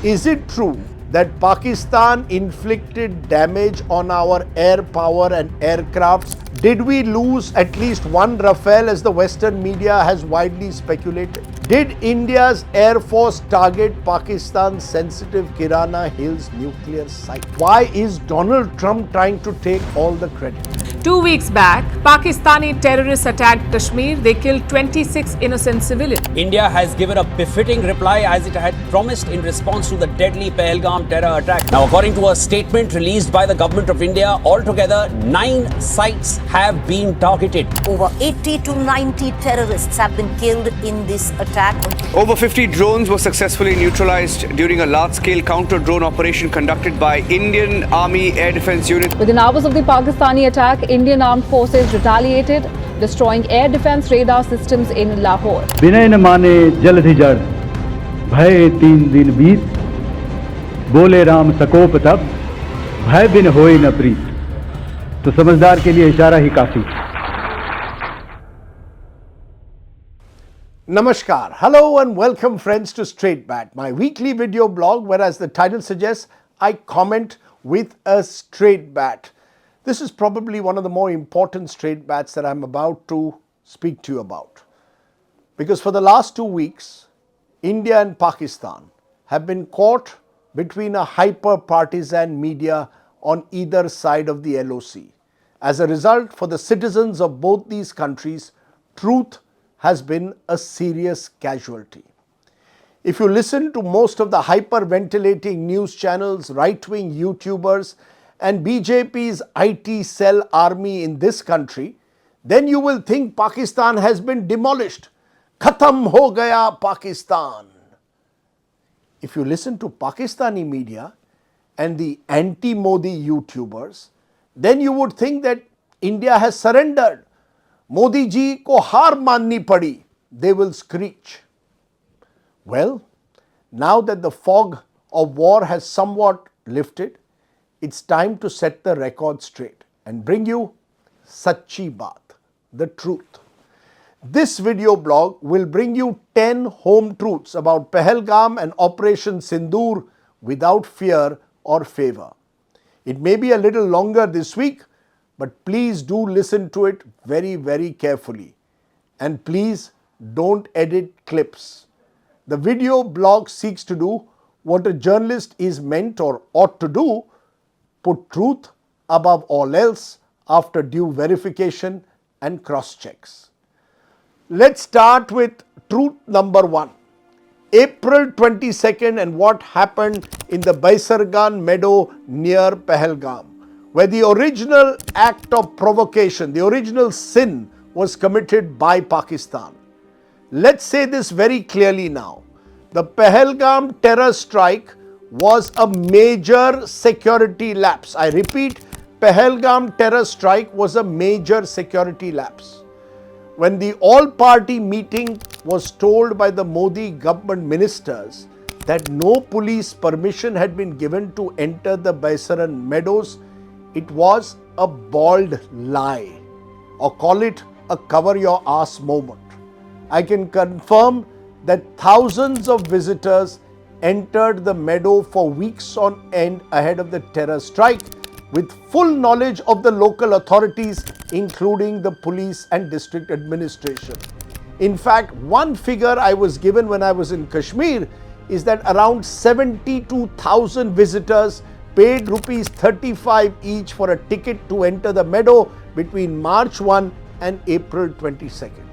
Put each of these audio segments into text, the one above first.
Is it true that Pakistan inflicted damage on our air power and aircrafts? Did we lose at least one Rafale as the Western media has widely speculated? Did India's Air Force target Pakistan's sensitive Kirana Hills nuclear site? Why is Donald Trump trying to take all the credit? 2 weeks back, Pakistani terrorists attacked Kashmir. They killed 26 innocent civilians. India has given a befitting reply as it had promised in response to the deadly Pahalgam terror attack. Now, according to a statement released by the government of India, altogether 9 sites have been targeted. Over 80 to 90 terrorists have been killed in this attack. Over 50 drones were successfully neutralized during a large-scale counter-drone operation conducted by Indian Army Air Defence Unit. Within hours of the Pakistani attack, Indian armed forces retaliated, destroying air defence radar systems in Lahore. विनय न माने जल थी जड़, भय 3 दिन बीत, बोले राम सकोप तब, भय बिन होए न प्रीत, तो समझदार के लिए इशारा ही काफी. Namaskar. Hello and welcome friends to Straight Bat, my weekly video blog where, as the title suggests, I comment with a straight bat. This is probably one of the more important straight bats that I'm about to speak to you about. Because for the last 2 weeks, India and Pakistan have been caught between a hyper-partisan media on either side of the LOC. As a result, for the citizens of both these countries, truth has been a serious casualty. If you listen to most of the hyperventilating news channels, right-wing YouTubers, and BJP's IT cell army in this country, then you will think Pakistan has been demolished. Khatam ho gaya Pakistan. If you listen to Pakistani media and the anti-Modi YouTubers, then you would think that India has surrendered. Modi ji ko haar manni padi, they will screech. Well, now that the fog of war has somewhat lifted, it's time to set the record straight and bring you Sachi Baat, the truth. This video blog will bring you 10 home truths about Pahalgam and Operation Sindoor without fear or favor. It may be a little longer this week, but please do listen to it very, very carefully. And please don't edit clips. The video blog seeks to do what a journalist is meant or ought to do: put truth above all else after due verification and cross-checks. Let's start with truth number 1. April 22nd and what happened in the Baisargan meadow near Pahalgam, where the original act of provocation, the original sin was committed by Pakistan. Let's say this very clearly now. The Pahalgam terror strike was a major security lapse. I repeat, Pahalgam terror strike was a major security lapse. When the all-party meeting was told by the Modi government ministers that no police permission had been given to enter the Baisaran meadows, it was a bald lie, or call it a cover your ass moment. I can confirm that thousands of visitors entered the meadow for weeks on end ahead of the terror strike with full knowledge of the local authorities, including the police and district administration. In fact, one figure I was given when I was in Kashmir is that around 72,000 visitors paid rupees 35 each for a ticket to enter the meadow between March 1 and April 22nd.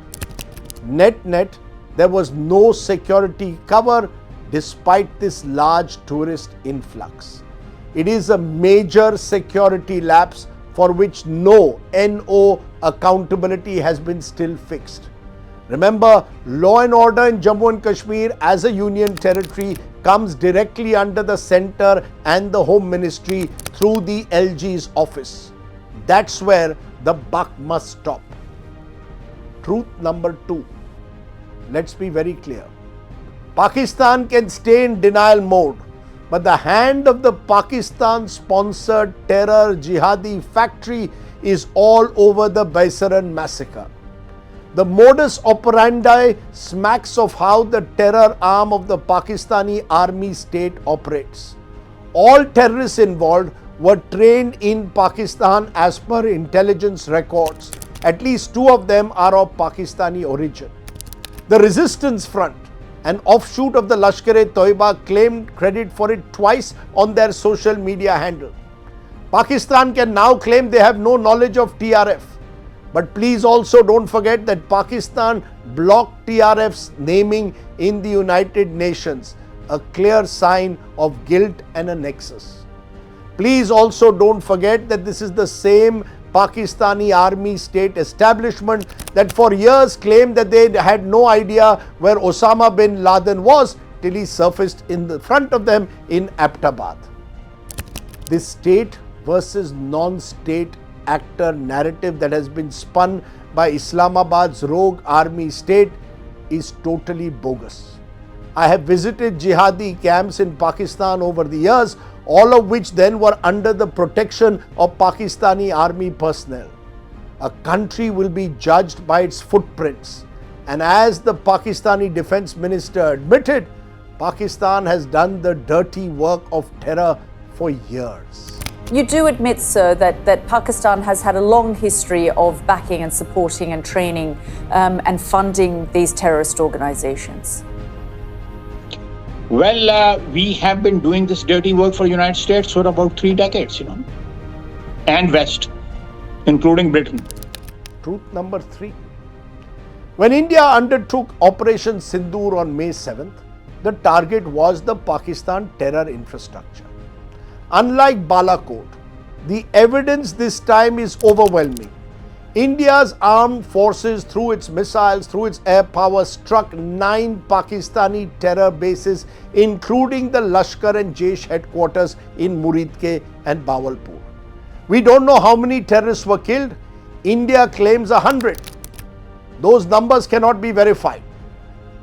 Net, there was no security cover despite this large tourist influx. It is a major security lapse for which no accountability has been still fixed. Remember, law and order in Jammu and Kashmir as a union territory comes directly under the centre and the Home Ministry through the LG's office. That's where the buck must stop. Truth number 2. Let's be very clear. Pakistan can stay in denial mode, but the hand of the Pakistan-sponsored terror jihadi factory is all over the Baisaran massacre. The modus operandi smacks of how the terror arm of the Pakistani army state operates. All terrorists involved were trained in Pakistan as per intelligence records. At least 2 of them are of Pakistani origin. The Resistance Front, an offshoot of the Lashkar-e-Toiba, claimed credit for it twice on their social media handle. Pakistan can now claim they have no knowledge of TRF. But please also don't forget that Pakistan blocked TRF's naming in the United Nations, a clear sign of guilt and a nexus. Please also don't forget that this is the same Pakistani army state establishment that for years claimed that they had no idea where Osama bin Laden was till he surfaced in the front of them in Abbottabad. This state versus non-state actor narrative that has been spun by Islamabad's rogue army state is totally bogus. I have visited jihadi camps in Pakistan over the years, all of which then were under the protection of Pakistani army personnel. A country will be judged by its footprints, and as the Pakistani defense minister admitted, Pakistan has done the dirty work of terror for years. You do admit, sir, that Pakistan has had a long history of backing and supporting and training and funding these terrorist organizations. Well, we have been doing this dirty work for the United States for about 3 decades, and West, including Britain. Truth number 3. When India undertook Operation Sindoor on May 7th, the target was the Pakistan terror infrastructure. Unlike Balakot, the evidence this time is overwhelming. India's armed forces, through its missiles, through its air power, struck 9 Pakistani terror bases, including the Lashkar and Jaish headquarters in Muridke and Bawalpur. We don't know how many terrorists were killed. India claims 100. Those numbers cannot be verified.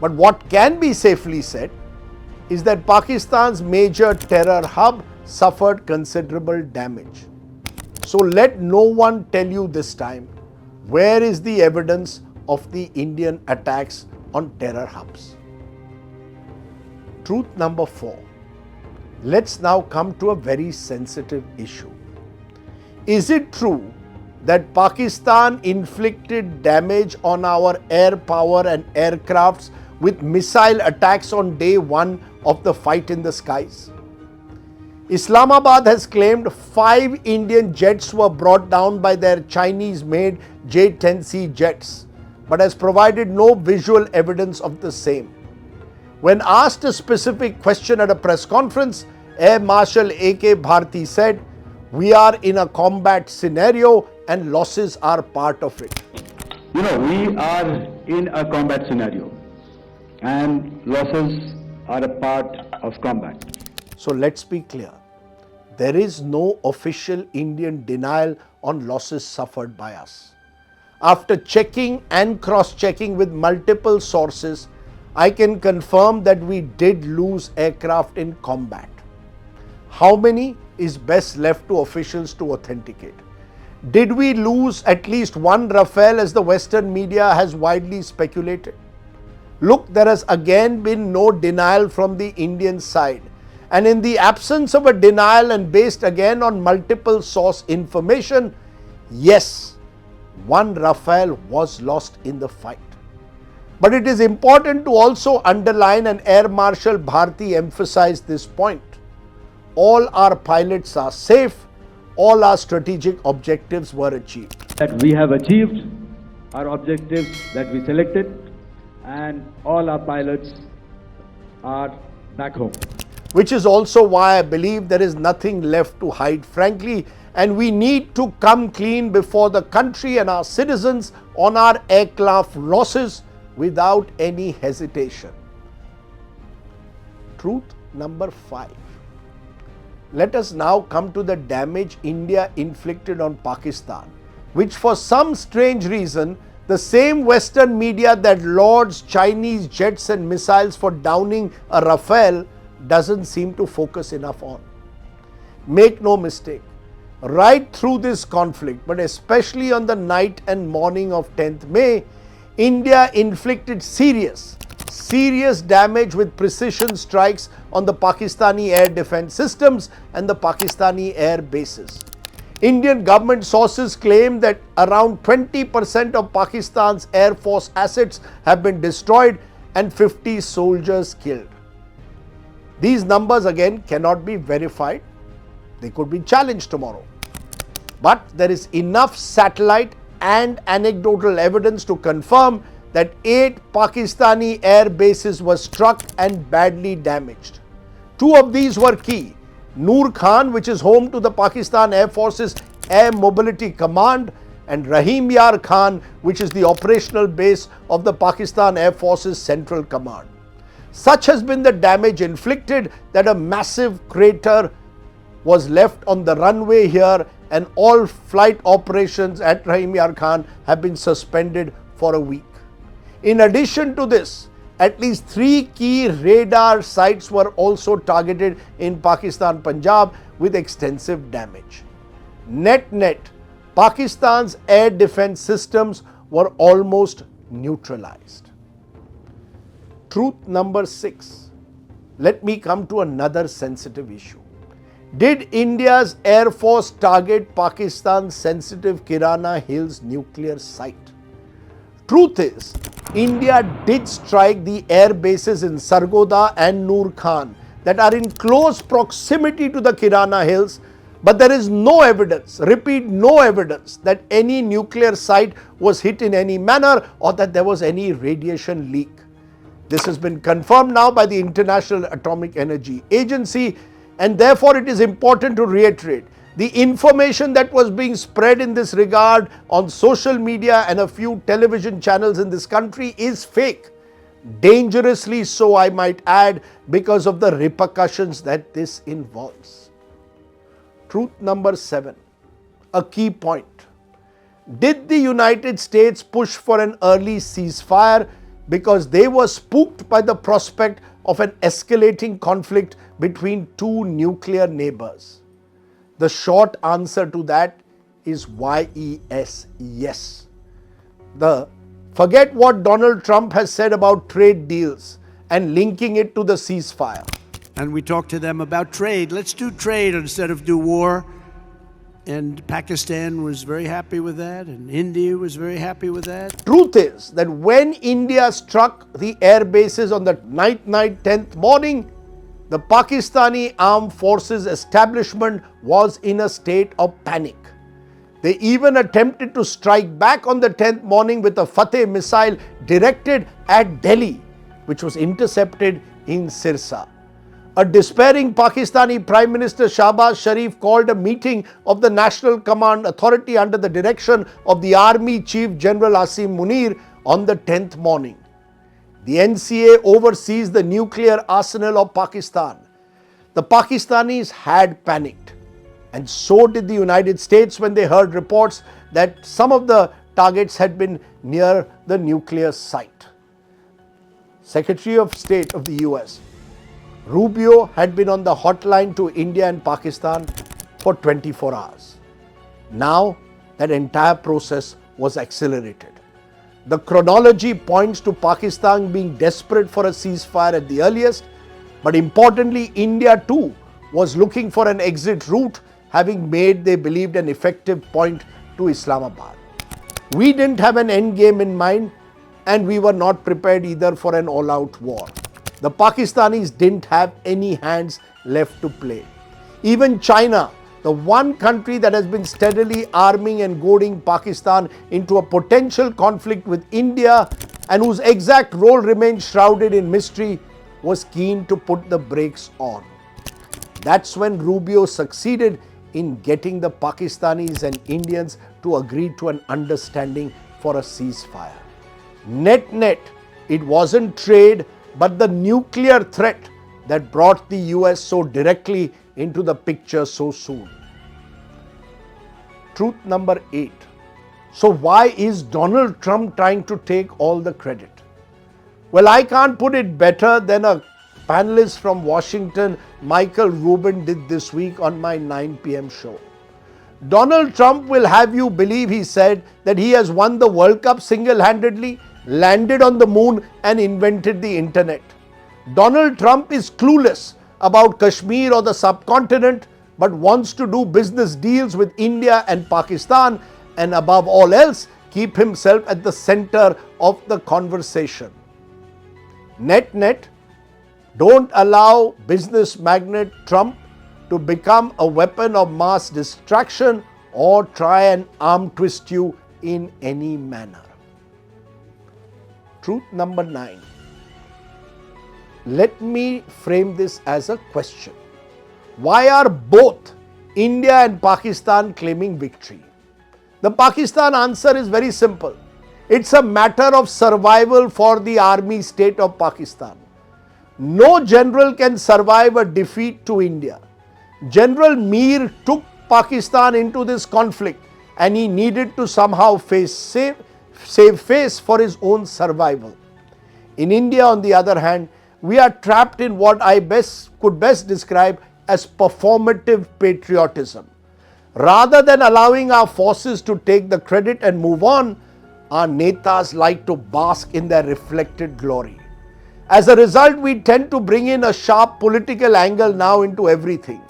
But what can be safely said is that Pakistan's major terror hub suffered considerable damage. So let no one tell you this time, where is the evidence of the Indian attacks on terror hubs? Truth number 4. Let's now come to a very sensitive issue. Is it true that Pakistan inflicted damage on our air power and aircrafts with missile attacks on day 1 of the fight in the skies? Islamabad has claimed 5 Indian jets were brought down by their Chinese-made J-10C jets, but has provided no visual evidence of the same. When asked a specific question at a press conference, Air Marshal A.K. Bharti said, "We are in a combat scenario and losses are part of it." We are in a combat scenario and losses are a part of combat. So let's be clear. There is no official Indian denial on losses suffered by us. After checking and cross-checking with multiple sources, I can confirm that we did lose aircraft in combat. How many is best left to officials to authenticate. Did we lose at least 1 Rafale as the Western media has widely speculated? Look, there has again been no denial from the Indian side. And in the absence of a denial and based again on multiple source information, yes, 1 Rafale was lost in the fight. But it is important to also underline, and Air Marshal Bharti emphasized this point, all our pilots are safe, all our strategic objectives were achieved. That we have achieved our objectives that we selected, and all our pilots are back home. Which is also why I believe there is nothing left to hide, frankly, and we need to come clean before the country and our citizens on our aircraft losses without any hesitation. Truth number 5. Let us now come to the damage India inflicted on Pakistan, which for some strange reason, the same Western media that lauds Chinese jets and missiles for downing a Rafale doesn't seem to focus enough on. Make no mistake, right through this conflict, but especially on the night and morning of 10th May, India inflicted serious damage with precision strikes on the Pakistani air defense systems and the Pakistani air bases. Indian government sources claim that around 20% of Pakistan's Air Force assets have been destroyed and 50 soldiers killed. These numbers again cannot be verified. They could be challenged tomorrow. But there is enough satellite and anecdotal evidence to confirm that 8 Pakistani air bases were struck and badly damaged. 2 of these were key: Noor Khan, which is home to the Pakistan Air Force's Air Mobility Command, and Rahim Yar Khan, which is the operational base of the Pakistan Air Force's Central Command. Such has been the damage inflicted that a massive crater was left on the runway here, and all flight operations at Rahim Yar Khan have been suspended for a week. In addition to this, at least 3 key radar sites were also targeted in Pakistan Punjab with extensive damage. Net, Pakistan's air defense systems were almost neutralized. Truth number 6. Let me come to another sensitive issue. Did India's Air Force target Pakistan's sensitive Kirana Hills nuclear site? Truth is, India did strike the air bases in Sargodha and Noor Khan that are in close proximity to the Kirana Hills, but there is no evidence, repeat, no evidence that any nuclear site was hit in any manner or that there was any radiation leak. This has been confirmed now by the International Atomic Energy Agency, and therefore it is important to reiterate, the information that was being spread in this regard on social media and a few television channels in this country is fake. Dangerously so, I might add, because of the repercussions that this involves. Truth number 7, a key point. Did the United States push for an early ceasefire because they were spooked by the prospect of an escalating conflict between 2 nuclear neighbors? The short answer to that is yes. Forget what Donald Trump has said about trade deals and linking it to the ceasefire. And we talked to them about trade. Let's do trade instead of do war. And Pakistan was very happy with that, and India was very happy with that. Truth is that when India struck the air bases on the night 10th morning, the Pakistani Armed Forces establishment was in a state of panic. They even attempted to strike back on the 10th morning with a Fateh missile directed at Delhi, which was intercepted in Sirsa. A despairing Pakistani Prime Minister Shahbaz Sharif called a meeting of the National Command Authority under the direction of the Army Chief General Asim Munir on the 10th morning. The NCA oversees the nuclear arsenal of Pakistan. The Pakistanis had panicked, and so did the United States when they heard reports that some of the targets had been near the nuclear site. Secretary of State of the US, Rubio, had been on the hotline to India and Pakistan for 24 hours. Now that entire process was accelerated. The chronology points to Pakistan being desperate for a ceasefire at the earliest, but importantly, India too was looking for an exit route, having made, they believed, an effective point to Islamabad. We didn't have an end game in mind, and we were not prepared either for an all-out war. The Pakistanis didn't have any hands left to play. Even China, the one country that has been steadily arming and goading Pakistan into a potential conflict with India and whose exact role remains shrouded in mystery, was keen to put the brakes on. That's when Rubio succeeded in getting the Pakistanis and Indians to agree to an understanding for a ceasefire. Net, it wasn't trade but the nuclear threat that brought the US so directly into the picture so soon. Truth number 8. So why is Donald Trump trying to take all the credit? Well, I can't put it better than a panelist from Washington, Michael Rubin, did this week on my 9 p.m. show. Donald Trump will have you believe, he said, that he has won the World Cup single-handedly, landed on the moon and invented the internet. Donald Trump is clueless about Kashmir or the subcontinent, but wants to do business deals with India and Pakistan, and above all else, keep himself at the center of the conversation. Net, don't allow business magnate Trump to become a weapon of mass distraction or try and arm twist you in any manner. Truth number 9. Let me frame this as a question. Why are both India and Pakistan claiming victory? The Pakistan answer is very simple. It's a matter of survival for the army state of Pakistan. No general can survive a defeat to India. General Mir took Pakistan into this conflict and he needed to somehow save face for his own survival. In India, on the other hand, we are trapped in what I could best describe as performative patriotism. Rather than allowing our forces to take the credit and move on, our netas like to bask in their reflected glory. As a result, we tend to bring in a sharp political angle now into everything.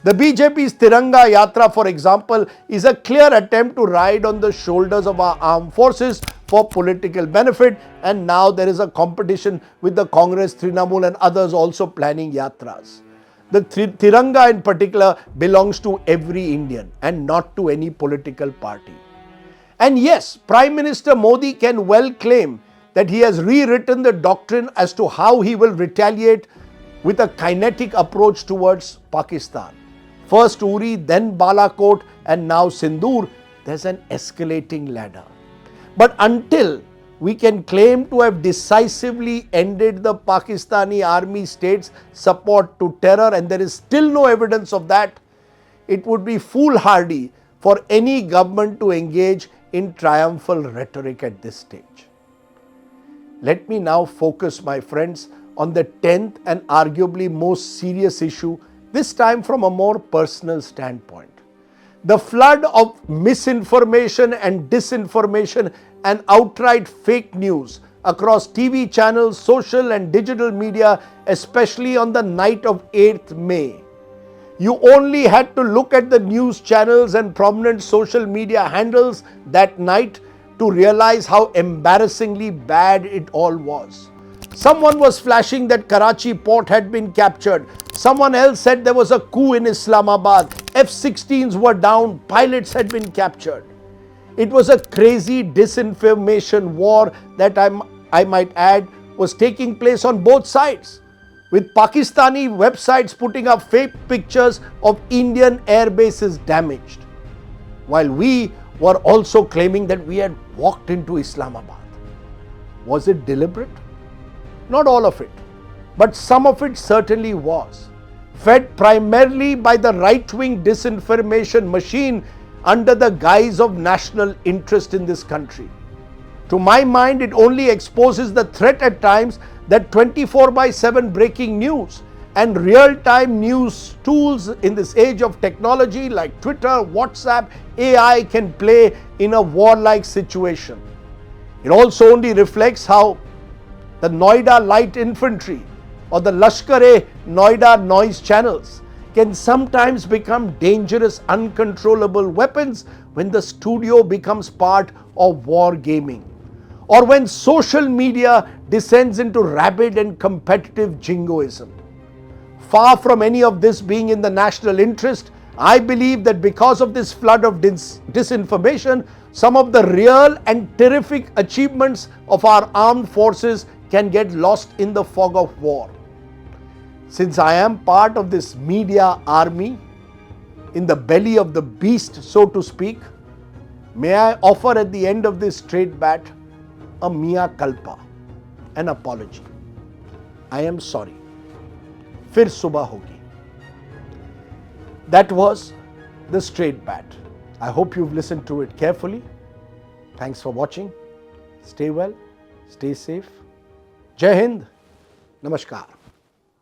The BJP's Tiranga Yatra, for example, is a clear attempt to ride on the shoulders of our armed forces for political benefit, and now there is a competition with the Congress, Trinamool and others also planning yatras. The Tiranga in particular belongs to every Indian and not to any political party. And yes, Prime Minister Modi can well claim that he has rewritten the doctrine as to how he will retaliate with a kinetic approach towards Pakistan. First Uri, then Balakot and now Sindoor, there's an escalating ladder. But until we can claim to have decisively ended the Pakistani army state's support to terror, and there is still no evidence of that, it would be foolhardy for any government to engage in triumphal rhetoric at this stage. Let me now focus, my friends, on the 10th and arguably most serious issue, this time from a more personal standpoint. The flood of misinformation and disinformation and outright fake news across TV channels, social and digital media, especially on the night of 8th May. You only had to look at the news channels and prominent social media handles that night to realize how embarrassingly bad it all was. Someone was flashing that Karachi port had been captured. Someone else said there was a coup in Islamabad. F-16s were down. Pilots had been captured. It was a crazy disinformation war that I might add was taking place on both sides, with Pakistani websites putting up fake pictures of Indian air bases damaged, while we were also claiming that we had walked into Islamabad. Was it deliberate? Not all of it, but some of it certainly was, fed primarily by the right-wing disinformation machine under the guise of national interest in this country. To my mind, it only exposes the threat at times that 24/7 breaking news and real-time news tools in this age of technology like Twitter, WhatsApp, AI can play in a warlike situation. It also only reflects how the Noida Light Infantry or the Lashkar-e Noida noise channels can sometimes become dangerous, uncontrollable weapons when the studio becomes part of war gaming, or when social media descends into rabid and competitive jingoism. Far from any of this being in the national interest, I believe that because of this flood of disinformation, some of the real and terrific achievements of our armed forces can get lost in the fog of war. Since I am part of this media army, in the belly of the beast, so to speak, may I offer at the end of this straight bat a mea culpa, an apology. I am sorry. Fir subah hogi. That was the straight bat. I hope you've listened to it carefully. Thanks for watching. Stay well, stay safe. Jai Hind. Namaskar.